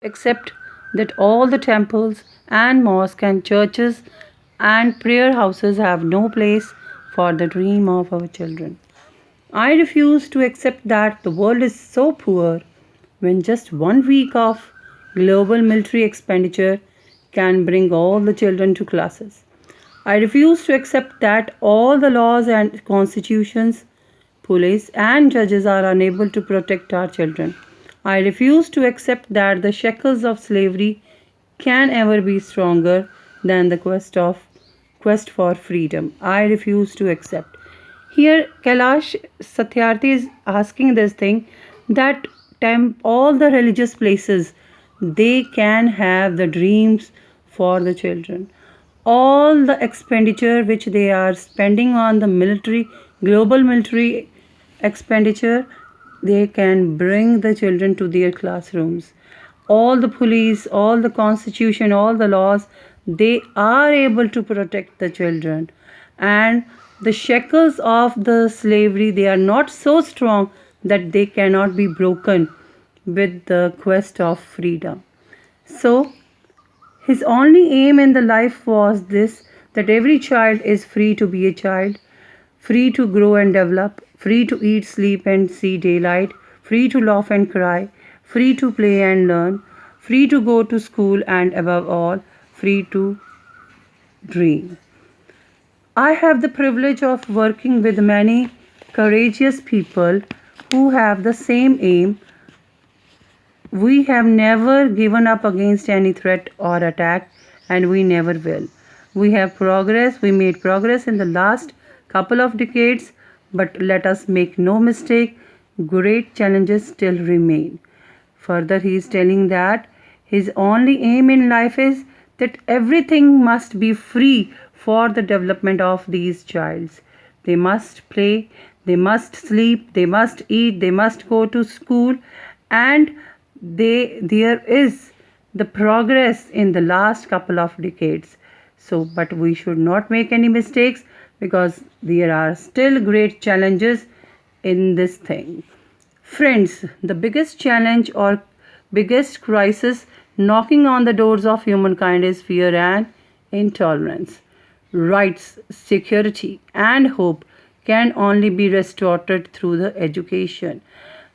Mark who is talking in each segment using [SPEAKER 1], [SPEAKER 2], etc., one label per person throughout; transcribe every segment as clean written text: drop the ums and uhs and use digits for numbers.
[SPEAKER 1] accept that all the temples and mosques and churches and prayer houses have no place for the dream of our children. I refuse to accept that the world is so poor when just 1 week of global military expenditure can bring all the children to classes. I refuse to accept that all the laws and constitutions, police, and judges are unable to protect our children. I refuse to accept that the shackles of slavery can ever be stronger than the quest for freedom. I refuse to accept. Here, Kailash Satyarthi is asking this thing that all the religious places they can have the dreams for the children. All the expenditure which they are spending on the military, global military expenditure, they can bring the children to their classrooms. All the police, all the constitution, all the laws, they are able to protect the children. And the shackles of the slavery, they are not so strong that they cannot be broken with the quest of freedom. So, his only aim in the life was this, that every child is free to be a child, free to grow and develop, free to eat, sleep, and see daylight, free to laugh and cry, free to play and learn, free to go to school, and above all, free to dream. I have the privilege of working with many courageous people who have the same aim. We have never given up against any threat or attack, and we never will. We made progress in the last couple of decades, but let us make no mistake, great challenges still remain. Further, he is telling that his only aim in life is that everything must be free for the development of these childs. They must play, they must sleep, they must eat, they must go to school, and there is the progress in the last couple of decades. So, but we should not make any mistakes because there are still great challenges in this thing. Friends, the biggest challenge or biggest crisis knocking on the doors of humankind is fear and intolerance. Rights, security, and hope can only be restored through the education.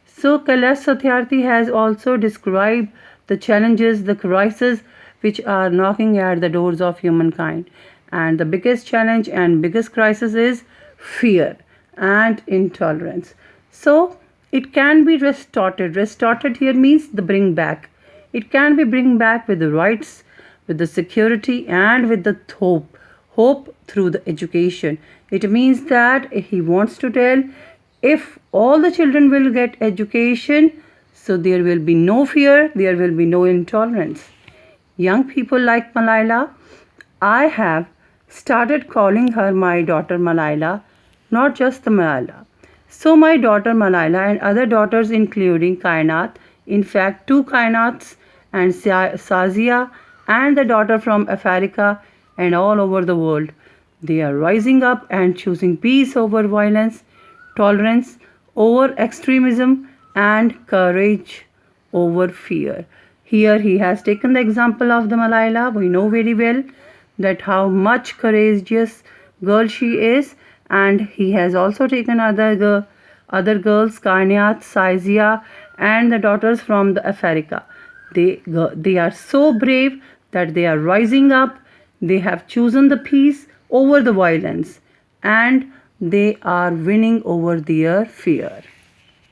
[SPEAKER 1] So Kailash Satyarthi has also described the challenges, the crises which are knocking at the doors of humankind. And the biggest challenge and biggest crisis is fear and intolerance. So it can be restored. Restored here means the bring back. It can be bring back with the rights, with the security, and with the hope. Hope through the education. It means that he wants to tell, if all the children will get education, so there will be no fear, there will be no intolerance. Young people like Malaila, I have started calling her my daughter Malaila, not just the Malaila. So my daughter Malaila and other daughters including Kainat, in fact 2 Kainats and Sazia and the daughter from Africa and all over the world, they are rising up and choosing peace over violence, tolerance over extremism, and courage over fear. Here he has taken the example of the Malaila. We know very well that how much courageous girl she is, and he has also taken other girls, Kainat, Saizia, and the daughters from the Africa. They are so brave that they are rising up. They have chosen the peace over the violence, and they are winning over their fear.